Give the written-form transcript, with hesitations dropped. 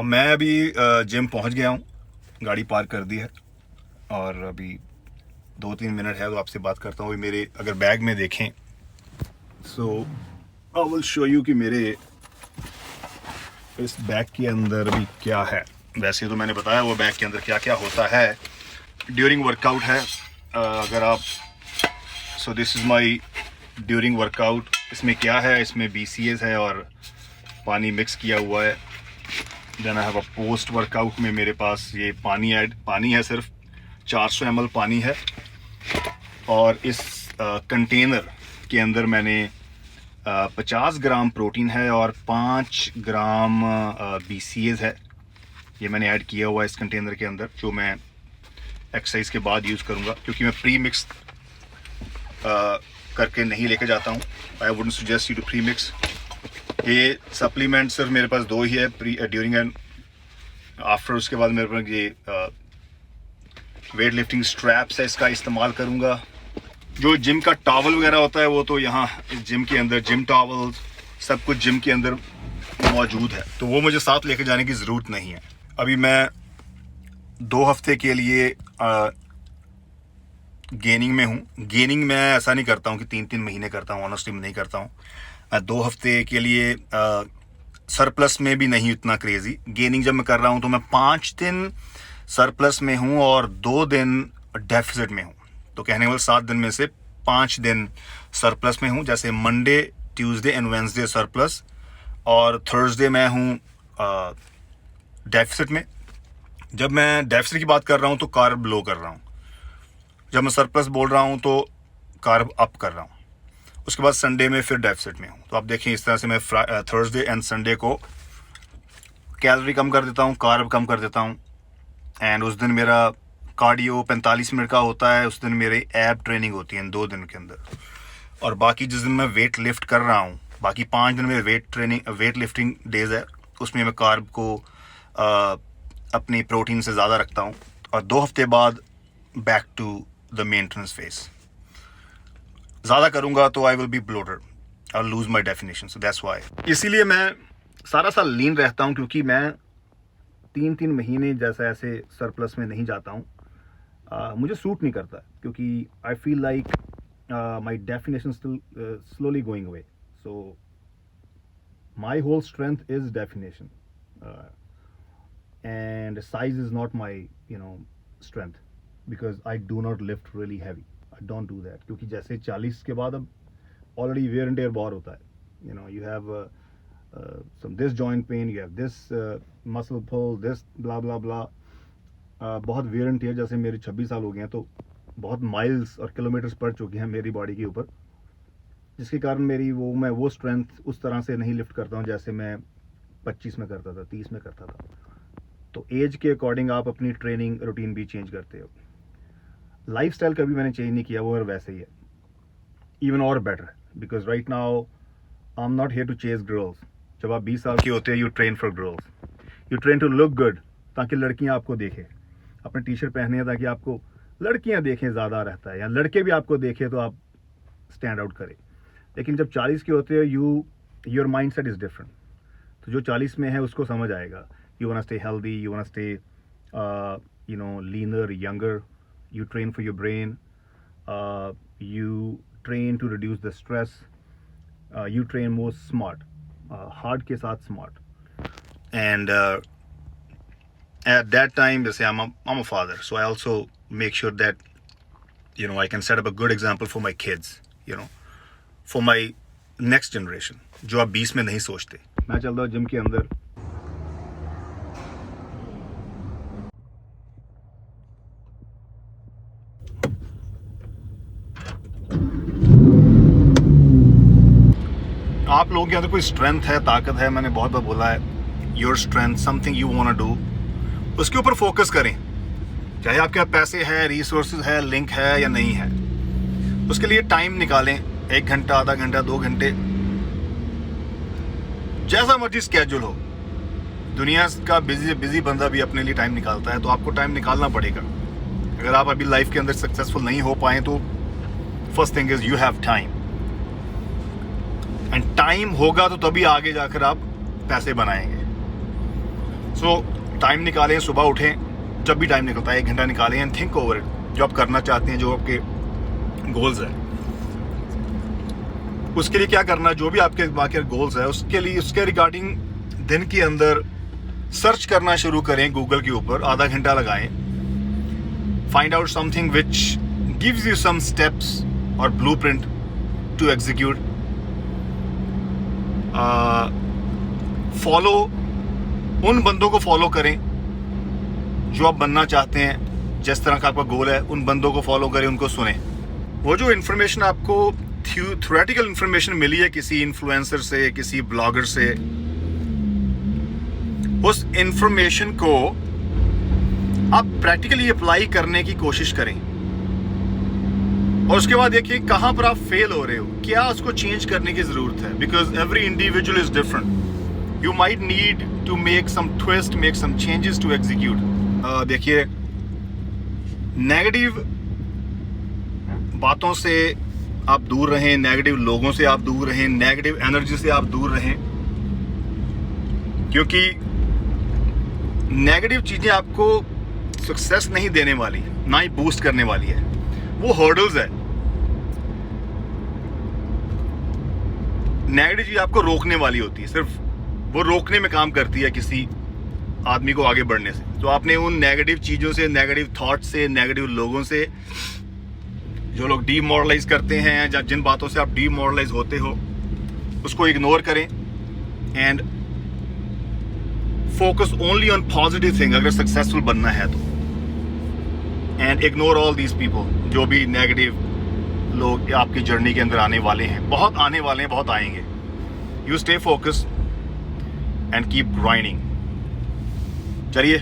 मैं अभी जिम पहुंच गया हूं, गाड़ी पार्क कर दी है और अभी 2-3 मिनट है तो आपसे बात करता हूँ। मेरे अगर बैग में देखें सो आई विल शो यू कि मेरे इस बैग के अंदर अभी क्या है। वैसे तो मैंने बताया वो बैग के अंदर क्या क्या होता है ड्यूरिंग वर्कआउट है। अगर आप this is my during workout. इसमें क्या है, इसमें BCAs है और पानी मिक्स किया हुआ है। Then I have a post workout में मेरे पास ये पानी है, सिर्फ 400 ml पानी है। और इस कंटेनर के अंदर मैंने 50 ग्राम प्रोटीन है और 5 ग्राम BCAs है। ये मैंने ऐड किया हुआ है इस कंटेनर के अंदर, जो मैं एक्सरसाइज के बाद यूज़ करूँगा, क्योंकि मैं प्री मिक्स करके नहीं लेके जाता हूँ। I wouldn't suggest you to pre mix. ये सप्लीमेंट सिर्फ मेरे पास 2 ही है, प्री ड्यूरिंग एंड आफ्टर। उसके बाद मेरे पास ये वेट लिफ्टिंग स्ट्रैप्स है, इसका इस्तेमाल करूँगा। जो जिम का टॉवल वगैरह होता है वो तो यहाँ जिम के अंदर, जिम टॉवल सब कुछ जिम के अंदर मौजूद है, तो वो मुझे साथ लेके जाने की ज़रूरत नहीं है। अभी मैं 2 हफ्ते के लिए गेनिंग में हूँ। गेनिंग मैं ऐसा नहीं करता हूँ कि 3-3 महीने करता हूँ, ऑनेस्टली नहीं करता हूँ। 2 हफ्ते के लिए सरप्लस में भी नहीं इतना क्रेजी। गेनिंग जब मैं कर रहा हूँ तो मैं 5 दिन सरप्लस में हूँ और 2 दिन डेफिसिट में हूँ। तो कहने वाले 7 दिन में से 5 दिन सरप्लस में हूँ। जैसे Monday, Tuesday and Wednesday surplus और थर्सडे मैं हूँ डेफिसिट में। जब मैं डेफिसिट की बात कर रहा हूँ तो कार्ब लो कर रहा हूँ। जब मैं सरप्लस बोल रहा हूँ तो कार्ब अप कर रहा हूँ। उसके बाद संडे में फिर डेफिसिट में हूँ। तो आप देखें इस तरह से मैं थर्सडे एंड संडे को कैलोरी कम कर देता हूँ, कार्ब कम कर देता हूँ। एंड उस दिन मेरा कार्डियो 45 मिनट का होता है। उस दिन मेरी एब ट्रेनिंग होती है 2 दिन के अंदर। और बाकी जिस दिन मैं वेट लिफ्ट कर रहा हूँ, बाकी 5 दिन मेरे वेट लिफ्टिंग डेज है, उसमें मैं कार्ब को अपनी प्रोटीन से ज़्यादा रखता हूँ। और 2 हफ्ते बाद back to the maintenance phase. ज़्यादा करूँगा तो I will be bloated, I will lose my definition, so that's why. इसीलिए मैं सारा साल लीन रहता हूँ, क्योंकि मैं 3-3 महीने जैसा ऐसे सरप्लस में नहीं जाता हूँ। मुझे सूट नहीं करता, क्योंकि I feel like my definition still slowly going away. So my whole strength is definition and size is not my strength, because I do not lift really heavy. I don't do that, क्योंकि जैसे 40 के बाद अब already wear and tear बहुत होता है। You have some this joint pain, you have this muscle pull, this blah blah blah, बहुत wear and tear। जैसे मेरे 26 साल हो गए हैं तो बहुत माइल्स और किलोमीटर्स पड़ चुके हैं मेरी बॉडी के ऊपर, जिसके कारण मैं वो स्ट्रेंथ उस तरह से नहीं लिफ्ट करता हूँ जैसे मैं 25 में करता था, 30 में करता था। तो एज के अकॉर्डिंग आप अपनी ट्रेनिंग रूटीन भी चेंज करते हो। लाइफस्टाइल कभी मैंने चेंज नहीं किया, वो वैसे ही है, इवन और better, because right now I am not here to chase girls. जब आप 20 साल के होते हैं, you train for girls, you train to look good, ताकि लड़कियां आपको देखें। अपने टी-शर्ट पहने हैं ताकि आपको लड़कियां देखें ज़्यादा रहता है, या लड़के भी आपको देखें तो आप स्टैंड आउट करें। लेकिन जब 40 के होते हो, your mind set is different. तो जो 40 में है उसको समझ आएगा। You want to stay healthy, you want to stay leaner, younger. You train for your brain, you train to reduce the stress, you train more smart, hard के साथ smart. And at that time, जैसे I'm a father, so I also make sure that I can set up a good example for my kids, for my next generation, जो आप 20 में नहीं सोचते। मैं चलता हूँ जिम के अंदर। आप लोगों के अंदर कोई स्ट्रेंथ है, ताकत है, मैंने बहुत बार बोला है, your strength, something you want to do, उसके ऊपर फोकस करें। चाहे आपके पास पैसे है, रिसोर्सेज है, लिंक है या नहीं है, उसके लिए टाइम निकालें। 1 घंटा, आधा घंटा, 2 घंटे, जैसा मर्जी स्केड्यूल हो। दुनिया का बिजी बंदा भी अपने लिए टाइम निकालता है, तो आपको टाइम निकालना पड़ेगा। अगर आप अभी लाइफ के अंदर सक्सेसफुल नहीं हो पाए तो first thing is you have time, and time होगा तो तभी आगे जाकर आप पैसे बनाएंगे। सो टाइम निकालें, सुबह उठें, जब भी टाइम निकलता है 1 घंटा निकालें एंड थिंक ओवर इट, जो आप करना चाहते हैं, जो आपके गोल्स है, उसके लिए क्या करना, जो भी आपके दिमाग के गोल्स है उसके लिए, उसके रिगार्डिंग दिन के अंदर सर्च करना शुरू करें गूगल के ऊपर, आधा घंटा लगाएं, find out something which gives you some steps और ब्लूप्रिंट टू एग्जीक्यूट, फॉलो, उन बंदों को फॉलो करें जो आप बनना चाहते हैं, जिस तरह का आपका गोल है, उन बंदों को फॉलो करें, उनको सुने। वो जो इन्फॉर्मेशन आपको थ्योरेटिकल इन्फॉर्मेशन मिली है किसी इन्फ्लुएंसर से, किसी ब्लॉगर से, उस इन्फॉर्मेशन को आप प्रैक्टिकली अप्लाई करने की कोशिश करें और उसके बाद देखिए कहां पर आप फेल हो रहे हो, क्या उसको चेंज करने की जरूरत है, because every individual is different, you might need to make some twist, make some changes to execute. देखिए, नेगेटिव बातों से आप दूर रहें, नेगेटिव लोगों से आप दूर रहें, नेगेटिव एनर्जी से आप दूर रहें, क्योंकि नेगेटिव चीजें आपको सक्सेस नहीं देने वाली, ना ही बूस्ट करने वाली है, वो हर्डल्स है। नेगेटिव चीज आपको रोकने वाली होती है, सिर्फ वो रोकने में काम करती है किसी आदमी को आगे बढ़ने से। तो आपने उन नेगेटिव चीजों से, नेगेटिव थॉट से, नेगेटिव लोगों से, जो लोग डीमोरलाइज करते हैं या जिन बातों से आप डीमोरलाइज होते हो, उसको इग्नोर करें and focus only on positive thing अगर सक्सेसफुल बनना है तो, and ignore all these people, जो भी नेगेटिव लोग आपकी जर्नी के अंदर आने वाले हैं, बहुत आने वाले हैं, बहुत आएंगे। You stay focus and keep grinding. चलिए